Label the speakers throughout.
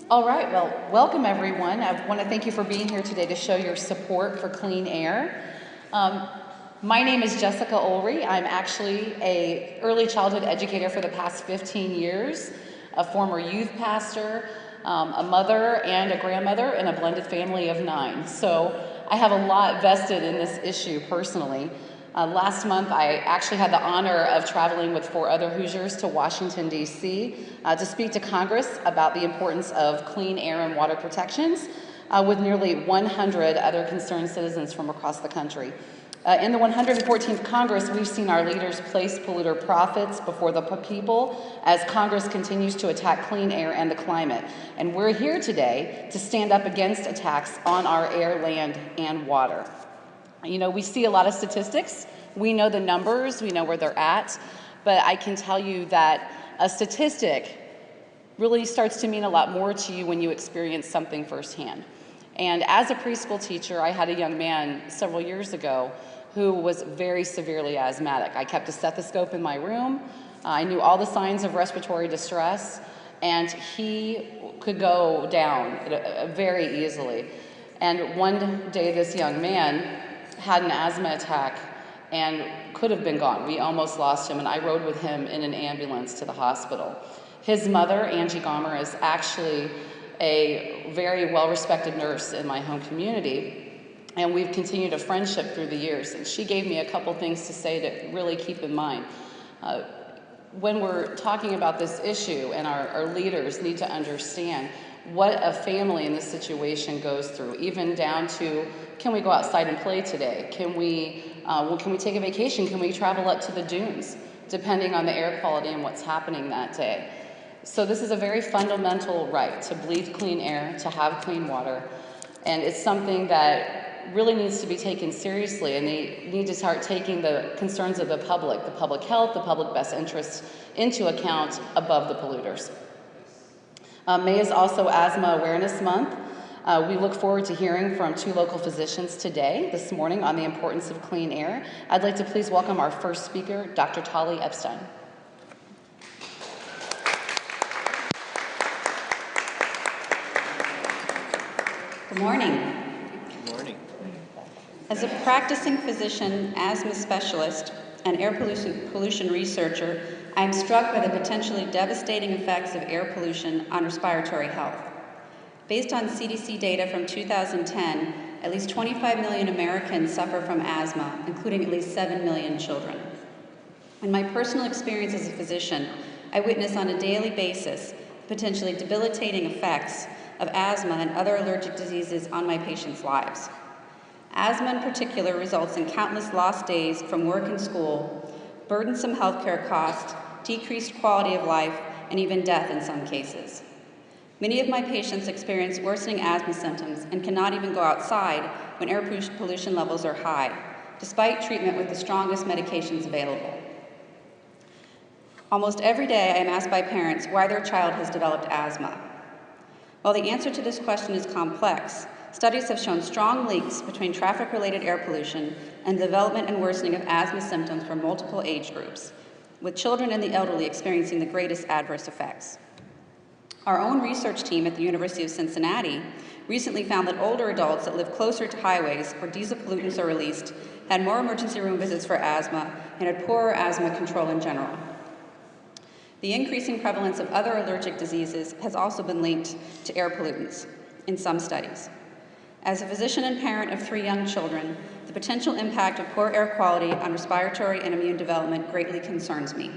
Speaker 1: All right, well, welcome everyone. I want to thank you for being here today to show your support for clean air. My name is Jessica Ulrey. I'm actually an early childhood educator for the past 15 years, a former youth pastor, a mother and a grandmother, and a blended family of 9. So I have a lot vested in this issue personally. Last month, I actually had the honor of traveling with 4 other Hoosiers to Washington, D.C. To speak to Congress about the importance of clean air and water protections with nearly 100 other concerned citizens from across the country. In the 114th Congress, we've seen our leaders place polluter profits before the people as Congress continues to attack clean air and the climate. And we're here today to stand up against attacks on our air, land, and water. You know, we see a lot of statistics. We know the numbers, we know where they're at, but I can tell you that a statistic really starts to mean a lot more to you when you experience something firsthand. And as a preschool teacher, I had a young man several years ago who was very severely asthmatic. I kept a stethoscope in my room. I knew all the signs of respiratory distress, and he could go down very easily. And one day, this young man had an asthma attack and could have been gone. We almost lost him, and I rode with him in an ambulance to the hospital. His mother, Angie Gomer, is actually a very well-respected nurse in my home community, and we've continued a friendship through the years. And she gave me a couple things to say to really keep in mind. When we're talking about this issue, and our leaders need to understand what a family in this situation goes through, even down to, can we go outside and play today? Can we take a vacation? Can we travel up to the dunes? Depending on the air quality and what's happening that day. So this is a very fundamental right to breathe clean air, to have clean water, and it's something that really needs to be taken seriously, and they need to start taking the concerns of the public health, the public best interests into account above the polluters. May is also Asthma Awareness Month. We look forward to hearing from 2 local physicians this morning, on the importance of clean air. I'd like to please welcome our first speaker, Dr. Tali Epstein.
Speaker 2: Good morning.
Speaker 3: Good morning.
Speaker 2: As a practicing physician, asthma specialist, and air pollution researcher, I am struck by the potentially devastating effects of air pollution on respiratory health. Based on CDC data from 2010, at least 25 million Americans suffer from asthma, including at least 7 million children. In my personal experience as a physician, I witness on a daily basis potentially debilitating effects of asthma and other allergic diseases on my patients' lives. Asthma in particular results in countless lost days from work and school, burdensome healthcare costs, decreased quality of life, and even death in some cases. Many of my patients experience worsening asthma symptoms and cannot even go outside when air pollution levels are high, despite treatment with the strongest medications available. Almost every day I am asked by parents why their child has developed asthma. While the answer to this question is complex, studies have shown strong links between traffic-related air pollution and the development and worsening of asthma symptoms for multiple age groups, with children and the elderly experiencing the greatest adverse effects. Our own research team at the University of Cincinnati recently found that older adults that live closer to highways where diesel pollutants are released had more emergency room visits for asthma and had poorer asthma control in general. The increasing prevalence of other allergic diseases has also been linked to air pollutants in some studies. As a physician and parent of 3 young children, the potential impact of poor air quality on respiratory and immune development greatly concerns me.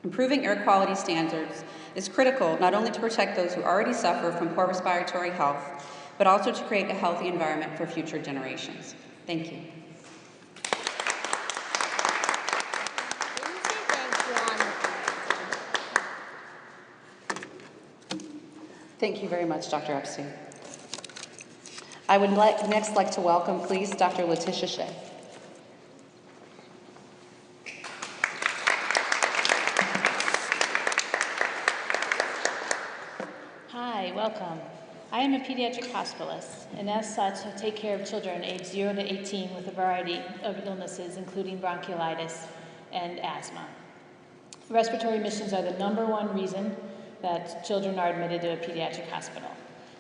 Speaker 2: Improving air quality standards is critical not only to protect those who already suffer from poor respiratory health, but also to create a healthy environment for future generations. Thank you.
Speaker 1: Thank you very much, Dr. Epstein. I would next like to welcome, please, Dr. Letitia Shea.
Speaker 4: Hi, welcome. I am a pediatric hospitalist, and as such, I take care of children aged 0 to 18 with a variety of illnesses, including bronchiolitis and asthma. Respiratory emissions are the #1 reason that children are admitted to a pediatric hospital.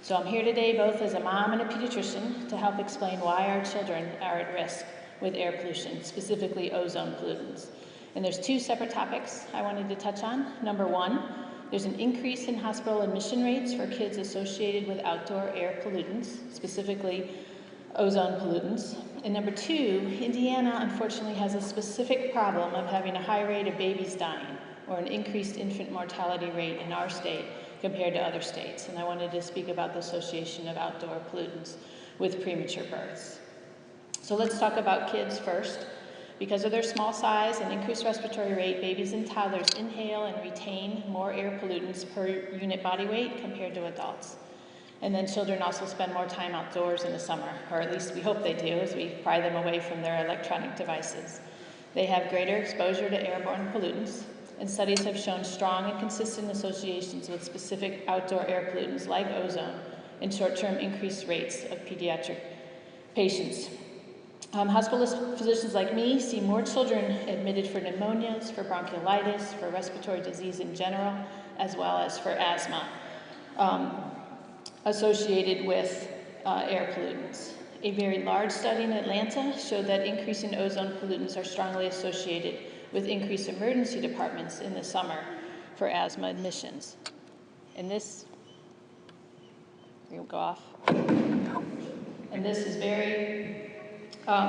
Speaker 4: So I'm here today both as a mom and a pediatrician to help explain why our children are at risk with air pollution, specifically ozone pollutants. And there's two separate topics I wanted to touch on. Number one, there's an increase in hospital admission rates for kids associated with outdoor air pollutants, specifically ozone pollutants. And number two, Indiana unfortunately has a specific problem of having a high rate of babies dying, or an increased infant mortality rate in our state compared to other states. And I wanted to speak about the association of outdoor pollutants with premature births. So let's talk about kids first. Because of their small size and increased respiratory rate, babies and toddlers inhale and retain more air pollutants per unit body weight compared to adults. And then children also spend more time outdoors in the summer, or at least we hope they do, as we pry them away from their electronic devices. They have greater exposure to airborne pollutants, and studies have shown strong and consistent associations with specific outdoor air pollutants like ozone and short-term increased rates of pediatric patients. Hospitalist physicians like me see more children admitted for pneumonias, for bronchiolitis, for respiratory disease in general, as well as for asthma associated with air pollutants. A very large study in Atlanta showed that increasing ozone pollutants are strongly associated with increased emergency departments in the summer for asthma admissions. And this, it'll go off. And this is very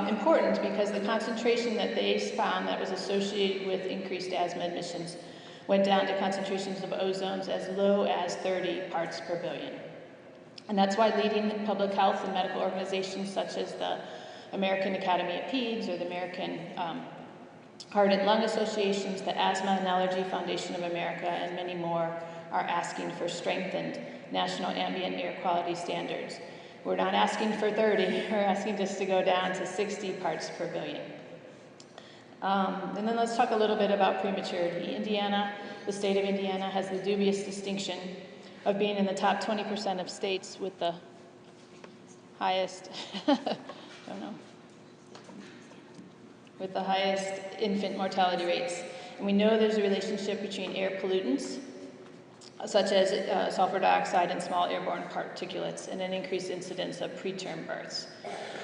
Speaker 4: important because the concentration that they found that was associated with increased asthma admissions went down to concentrations of ozones as low as 30 parts per billion. And that's why leading public health and medical organizations such as the American Academy of Peds or the American Heart and Lung Associations, the Asthma and Allergy Foundation of America, and many more are asking for strengthened national ambient air quality standards. We're not asking for 30, we're asking just to go down to 60 parts per billion. And then let's talk a little bit about prematurity. Indiana, the state of Indiana, has the dubious distinction of being in the top 20% of states with the highest, with the highest infant mortality rates. And we know there's a relationship between air pollutants, such as sulfur dioxide and small airborne particulates, and an increased incidence of preterm births.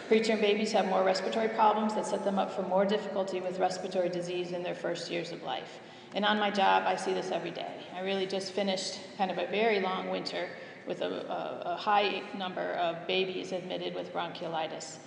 Speaker 4: Preterm babies have more respiratory problems that set them up for more difficulty with respiratory disease in their first years of life. And on my job, I see this every day. I really just finished kind of a very long winter with a high number of babies admitted with bronchiolitis.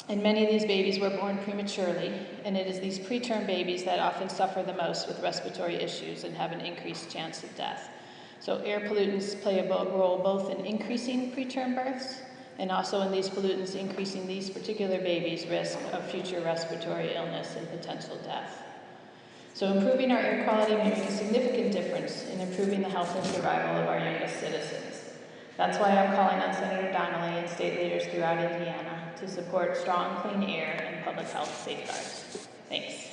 Speaker 4: And many of these babies were born prematurely, and it is these preterm babies that often suffer the most with respiratory issues and have an increased chance of death. So air pollutants play a role both in increasing preterm births and also in these pollutants increasing these particular babies' risk of future respiratory illness and potential death. So improving our air quality may make a significant difference in improving the health and survival of our youngest citizens. That's why I'm calling on Senator Donnelly and state leaders throughout Indiana to support strong, clean air and public health safeguards. Thanks.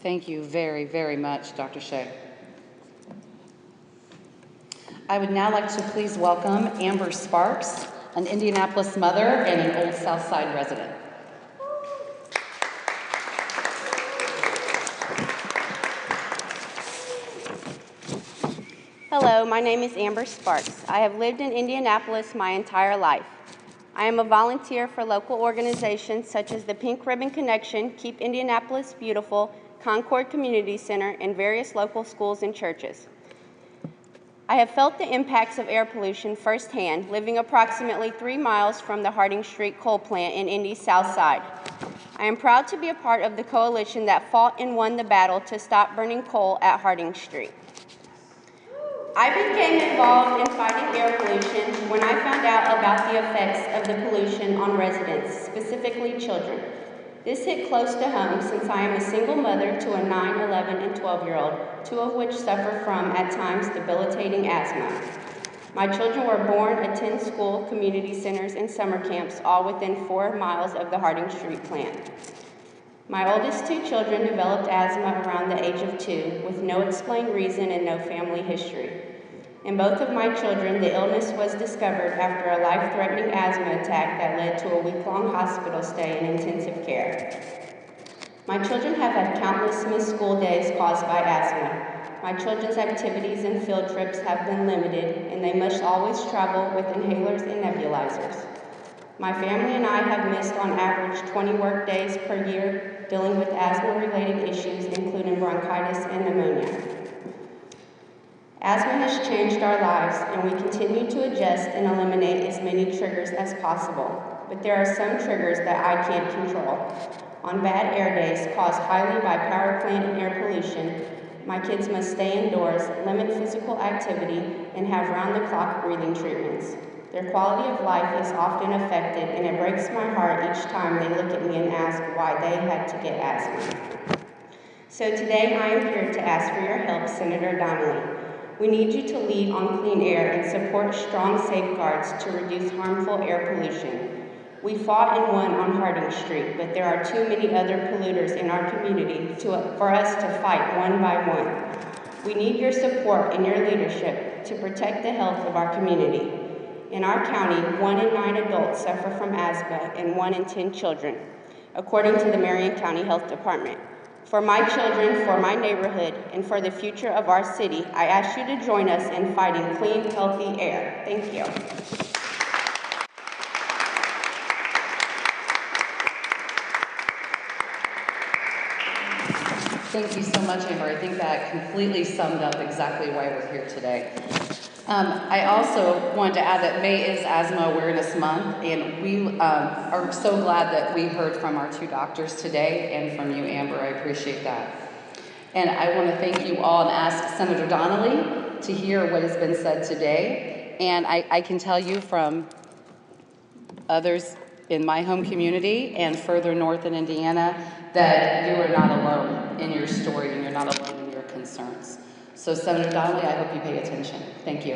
Speaker 1: Thank you very, very much, Dr. Shea. I would now like to please welcome Amber Sparks, an Indianapolis mother and an Old South Side resident.
Speaker 3: Hello, my name is Amber Sparks. I have lived in Indianapolis my entire life. I am a volunteer for local organizations such as the Pink Ribbon Connection, Keep Indianapolis Beautiful, Concord Community Center, and various local schools and churches. I have felt the impacts of air pollution firsthand, living approximately 3 miles from the Harding Street coal plant in Indy's South Side. I am proud to be a part of the coalition that fought and won the battle to stop burning coal at Harding Street. I became involved in fighting air pollution when I found out about the effects of the pollution on residents, specifically children. This hit close to home since I am a single mother to a 9, 11, and 12-year-old, 2 of which suffer from, at times, debilitating asthma. My children were born, attend school, community centers, and summer camps, all within 4 miles of the Harding Street plant. My oldest 2 children developed asthma around the age of 2, with no explained reason and no family history. In both of my children, the illness was discovered after a life-threatening asthma attack that led to a week-long hospital stay in intensive care. My children have had countless missed school days caused by asthma. My children's activities and field trips have been limited, and they must always travel with inhalers and nebulizers. My family and I have missed on average 20 work days per year dealing with asthma-related issues, including bronchitis and pneumonia. Asthma has changed our lives, and we continue to adjust and eliminate as many triggers as possible. But there are some triggers that I can't control. On bad air days caused highly by power plant and air pollution, my kids must stay indoors, limit physical activity, and have round-the-clock breathing treatments. Their quality of life is often affected, and it breaks my heart each time they look at me and ask why they had to get asthma. So today I am here to ask for your help, Senator Donnelly. We need you to lead on clean air and support strong safeguards to reduce harmful air pollution. We fought and won on Harding Street, but there are too many other polluters in our community for us to fight one by one. We need your support and your leadership to protect the health of our community. In our county, 1 in 9 adults suffer from asthma and 1 in 10 children, according to the Marion County Health Department. For my children, for my neighborhood, and for the future of our city, I ask you to join us in fighting clean, healthy air. Thank you.
Speaker 1: Thank you so much, Amber. I think that completely summed up exactly why we're here today. I also wanted to add that May is Asthma Awareness Month, and we are so glad that we heard from our 2 doctors today and from you, Amber. I appreciate that. And I want to thank you all and ask Senator Donnelly to hear what has been said today. And I can tell you from others in my home community and further north in Indiana that you are not alone in your story and you're not alone in your concerns. So Senator Donnelly, I hope you pay attention. Thank you.